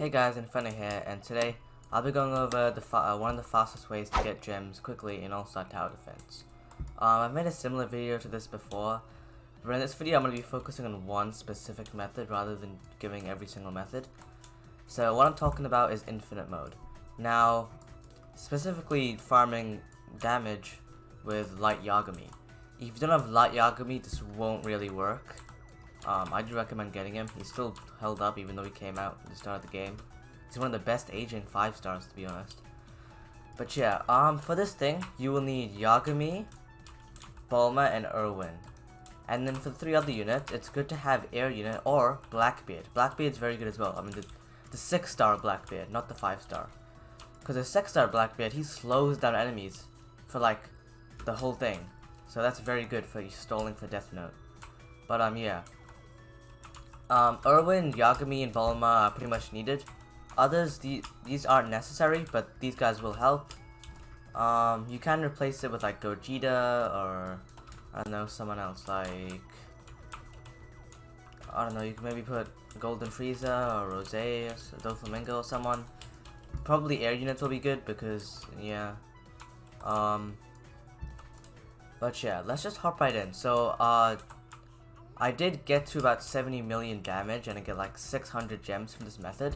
Hey guys, Infinity here, and today I'll be going over one of the fastest ways to get gems quickly in All-Star Tower Defense. I've made a similar video to this before, but in this video I'm going to be focusing on one specific method rather than giving every single method. So what I'm talking about is infinite mode. Now, specifically farming damage with light Yagami. If you don't have light Yagami, this won't really work. I do recommend getting him. He's still held up even though he came out at the start of the game. He's one of the best aging 5 stars to be honest. But yeah, for this thing, you will need Yagami, Bulma, and Erwin. And then for the 3 other units, it's good to have Air Unit or Blackbeard. Blackbeard's very good as well. I mean the 6 star Blackbeard, not the 5 star. Because the 6 star Blackbeard, he slows down enemies for like the whole thing. So that's very good for stalling for Death Note. But yeah. Erwin, Yagami, and Bulma are pretty much needed. Others, these aren't necessary, but these guys will help. You can replace it with like Gogeta or I don't know, someone else like I don't know. You can maybe put Golden Frieza or Rose or Doflamingo or someone. Probably air units will be good because yeah. But yeah, let's just hop right in. So I did get to about 70 million damage and I get like 600 gems from this method,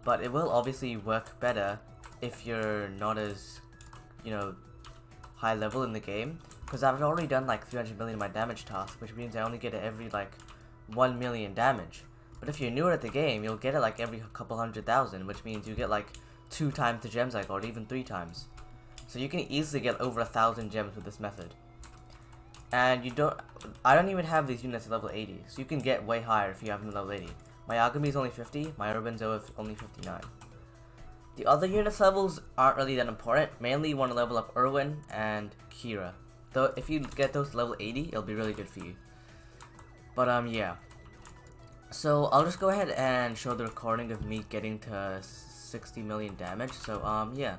but it will obviously work better if you're not as, you know, high level in the game, because I've already done like 300 million of my damage task, which means I only get it every like 1 million damage. But if you're newer at the game, you'll get it like every couple 100,000, which means you get like 2 times the gems I got, or even 3 times. So you can easily get over 1,000 gems with this method. And I don't even have these units at level 80, so you can get way higher if you have them at level 80. My Yagami is only 50, my Urban's only 59. The other units levels aren't really that important, mainly you want to level up Erwin and Kira. Though if you get those to level 80, it'll be really good for you. But yeah. So I'll just go ahead and show the recording of me getting to 60 million damage, so yeah.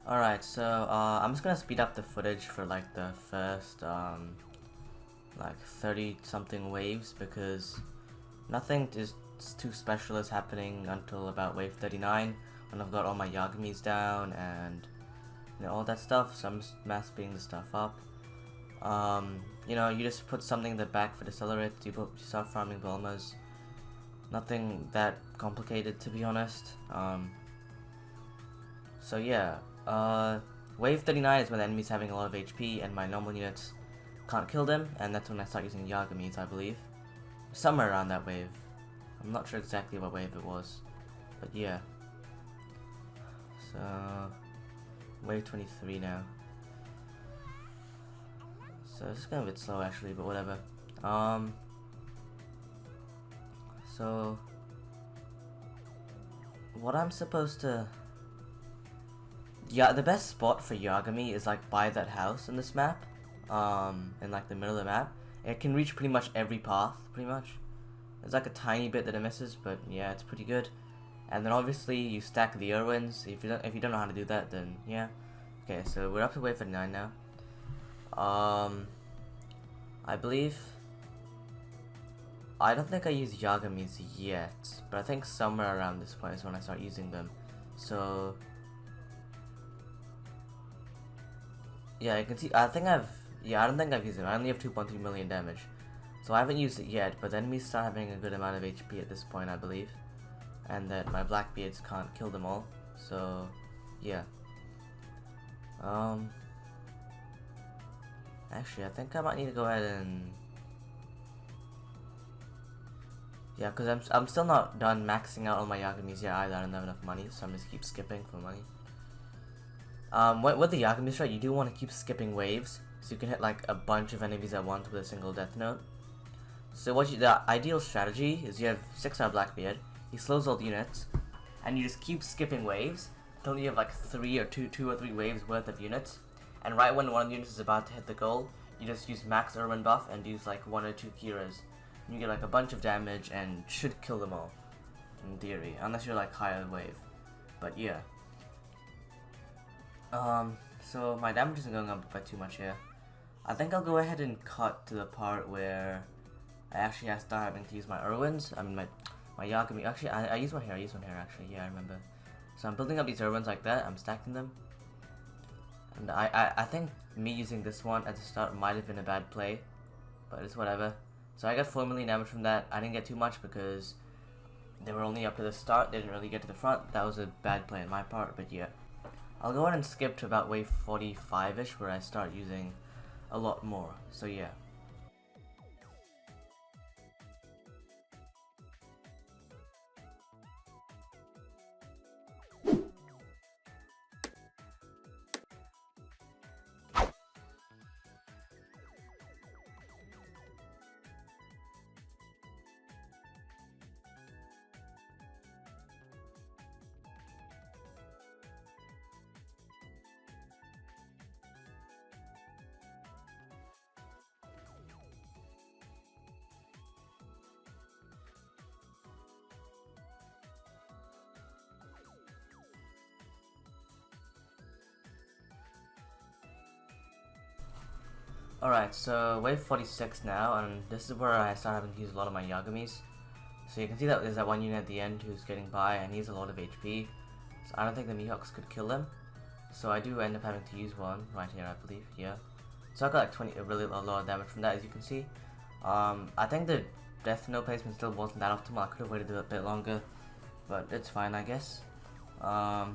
Alright, so I'm just gonna speed up the footage for like the first like 30 something waves, because nothing is too special is happening until about wave 39 when I've got all my Yagamis down and you know all that stuff. So I'm just mass speeding the stuff up. You know, you just put something in the back for decelerate, you start farming Bulmas. Nothing that complicated to be honest. So yeah. Wave 39 is when the enemy's having a lot of HP and my normal units can't kill them, and that's when I start using Yagamis, I believe. Somewhere around that wave. I'm not sure exactly what wave it was, but yeah. So, wave 23 now. So this is kind of a bit slow actually, but whatever. So, what I'm supposed to... Yeah, the best spot for Yagami is like by that house in this map, in like the middle of the map. It can reach pretty much every path, pretty much. There's like a tiny bit that it misses, but yeah, it's pretty good. And then obviously you stack the Irwins. If you don't know how to do that, then yeah. Okay, so we're up to wave 59 now. I believe. I don't think I use Yagamis yet, but I think somewhere around this point is when I start using them. So. Yeah, you can see, I don't think I've used it. I only have 2.3 million damage. So I haven't used it yet, but the enemies start having a good amount of HP at this point, I believe. And that my Blackbeards can't kill them all. So, yeah. Actually, I think I might need to go ahead and... Yeah, because I'm still not done maxing out all my Yagamis yet either. I don't have enough money, so I'm just keep skipping for money. With the Yagami strat, you do want to keep skipping waves, so you can hit like a bunch of enemies at once with a single Death Note. So the ideal strategy is you have 6-star Blackbeard, he slows all the units, and you just keep skipping waves until you have like 2 or 3 waves worth of units. And right when one of the units is about to hit the goal, you just use max Erwin buff and use like 1 or 2 Kiras. And you get like a bunch of damage and should kill them all, in theory, unless you're like higher wave. But yeah. So my damage isn't going up by too much here. I think I'll go ahead and cut to the part where I actually have to start having to use my Irwins. I mean my Yagami. Actually, I use one here. Actually. Yeah, I remember. So I'm building up these Irwins like that. I'm stacking them. And I think me using this one at the start might have been a bad play, but it's whatever. So I got 4 million damage from that. I didn't get too much because they were only up to the start. They didn't really get to the front. That was a bad play on my part, but yeah. I'll go ahead and skip to about wave 45-ish where I start using a lot more. So yeah. Alright, so wave 46 now, and this is where I start having to use a lot of my Yagamis. So you can see that there's that one unit at the end who's getting by and he has a lot of HP. So I don't think the Mihawks could kill him. So I do end up having to use one right here, I believe, yeah. So I got like a lot of damage from that, as you can see. I think the Death Note placement still wasn't that optimal. I could have waited a bit longer, but it's fine, I guess. So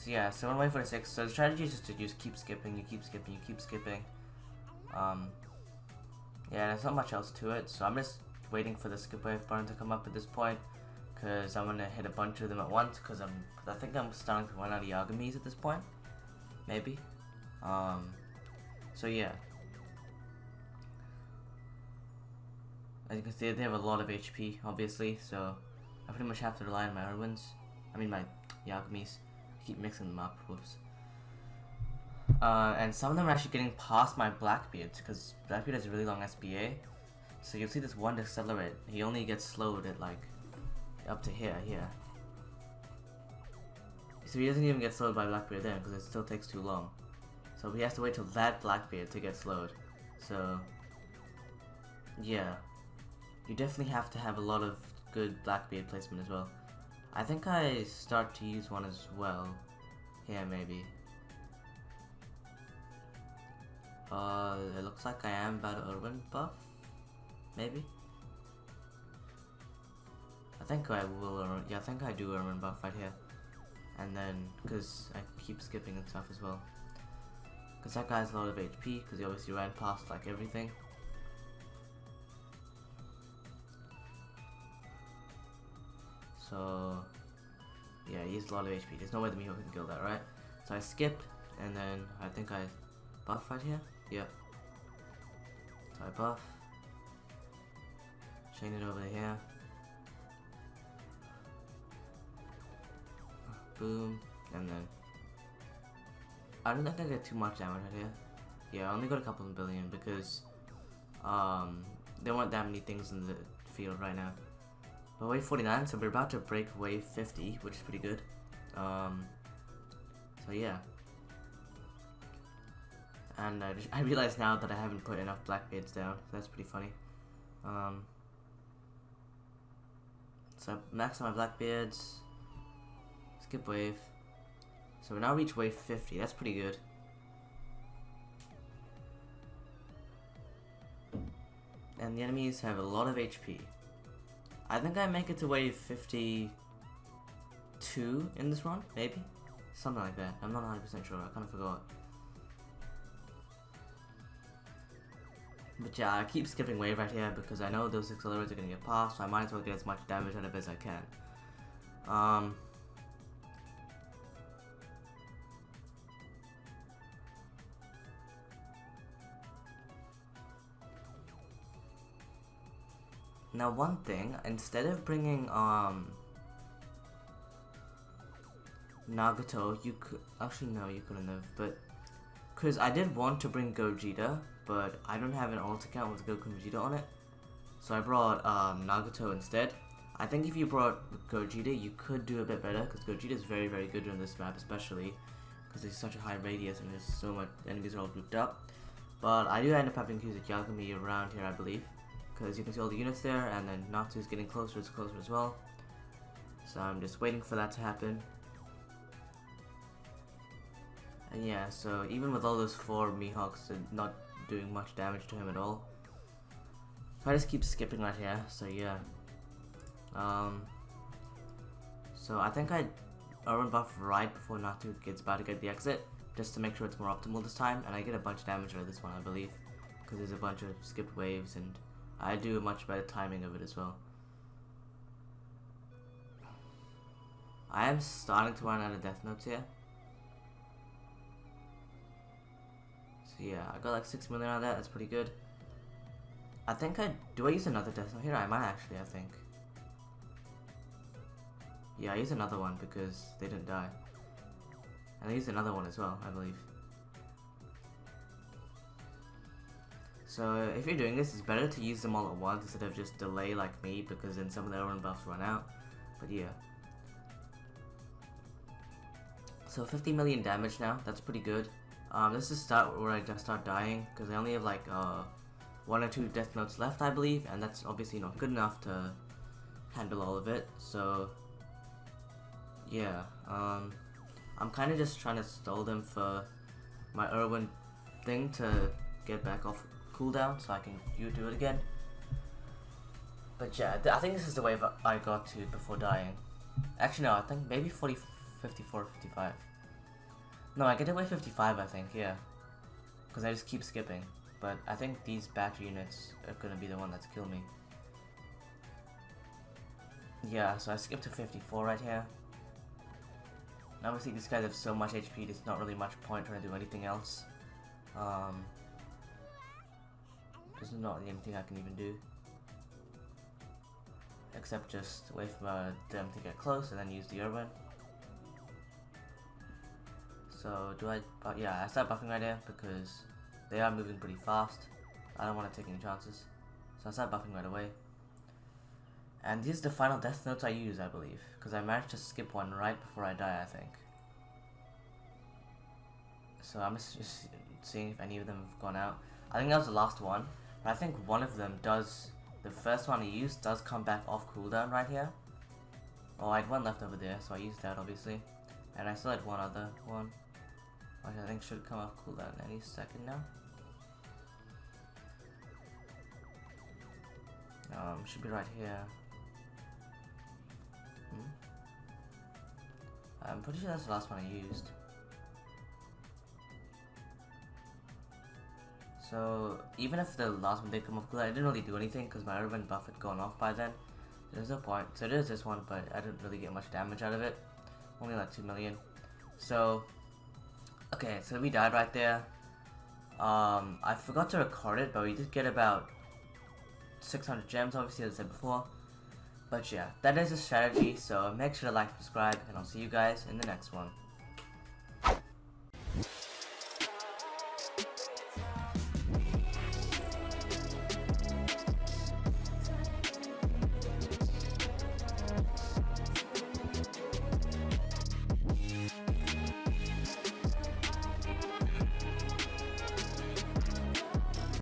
yeah, so on wave 46, so the strategy is just to just keep skipping, you keep skipping. Yeah, there's not much else to it, so I'm just waiting for the skip wave button to come up at this point, because I'm gonna hit a bunch of them at once, because I think I'm starting to run out of Yagamis at this point, maybe. So yeah, as you can see, they have a lot of HP, obviously, so I pretty much have to rely on my Irwins, my Yagamis. I keep mixing them up, whoops. And some of them are actually getting past my Blackbeards, because Blackbeard has a really long SBA. So you'll see this one decelerate, he only gets slowed at like up to here. So he doesn't even get slowed by Blackbeard then, because it still takes too long. So he has to wait till that Blackbeard to get slowed. So yeah, you definitely have to have a lot of good Blackbeard placement as well. I think I start to use one as well. Here maybe. It looks like I am about to Irwin buff, maybe. I think I will, yeah, I think I do Irwin buff right here. And then, because I keep skipping and stuff as well. Because that guy has a lot of HP, because he obviously ran past like everything. So, yeah, he has a lot of HP. There's no way the Mihawk can kill that, right? So I skipped, and then I think I buff right here. Yeah. So I buff. Chain it over here. Boom. And then I don't think I get too much damage right here. Yeah, I only got a couple of billion because there weren't that many things in the field right now. But wave 49, so we're about to break wave 50, which is pretty good. So yeah. And I realize now that I haven't put enough Blackbeards down, so that's pretty funny. So max on my Blackbeards, skip wave. So we now reach wave 50, that's pretty good. And the enemies have a lot of HP. I think I make it to wave 52 in this run, maybe? Something like that, I'm not 100% sure, I kind of forgot. But yeah, I keep skipping wave right here because I know those accelerators are going to get past, so I might as well get as much damage out of it as I can. Now one thing, instead of bringing Nagato, you could, actually no, you couldn't have, but because I did want to bring Gogeta, but I don't have an alt account with Goku and Vegeta on it, so I brought Nagato instead. I think if you brought Gogeta, you could do a bit better, because Gogeta is very, very good on this map, especially because there's such a high radius and there's so much enemies are all grouped up. But I do end up having to use a Yagami around here, I believe, because you can see all the units there, and then Natsu's getting closer as well. So I'm just waiting for that to happen. And yeah, so even with all those 4 Mihawks not doing much damage to him at all, so I just keep skipping right here. So yeah, so I think I urban buff right before Natsu gets about to get the exit, just to make sure it's more optimal this time, and I get a bunch of damage out of this one, I believe, because there's a bunch of skipped waves, and I do a much better timing of it as well. I am starting to run out of death notes here. So yeah, I got like 6 million out of that, that's pretty good. I think I use another death note here? I might actually, I think. Yeah, I use another one because they didn't die. And I used another one as well, I believe. So if you're doing this, it's better to use them all at once instead of just delay like me, because then some of their own buffs run out. But yeah. So 50 million damage now, that's pretty good. This is where I just start dying, because I only have like 1 or 2 death notes left, I believe, and that's obviously not good enough to handle all of it. So yeah, I'm kind of just trying to stall them for my Irwin thing to get back off cooldown so I can do it again. But yeah, I think this is the wave I got to before dying. Actually no, I think maybe 40, 54, 55. No, I get to wave 55 I think, yeah. Because I just keep skipping. But I think these battery units are going to be the one that's killed me. Yeah, so I skipped to 54 right here. And obviously these guys have so much HP, there's not really much point trying to do anything else. There's not really anything I can even do. Except just wait for them to get close and then use the urban. So yeah, I start buffing right here because they are moving pretty fast. I don't want to take any chances. So I start buffing right away. And these are the final death notes I use, I believe, because I managed to skip one right before I die, I think. So I'm just seeing if any of them have gone out. I think that was the last one, but I think one of them does, the first one I used does come back off cooldown right here. Oh, I had one left over there, so I used that obviously. And I still had one other one, which I think should come off cooldown any second now. Should be right here. I'm pretty sure that's the last one I used. So even if the last one did come off cooldown, I didn't really do anything because my urban buff had gone off by then. There's no point. So there's this one, but I didn't really get much damage out of it. Only like 2 million. So okay, so we died right there. I forgot to record it, but we did get about 600 gems, obviously, as I said before. But yeah, that is the strategy, so make sure to like, subscribe, and I'll see you guys in the next one.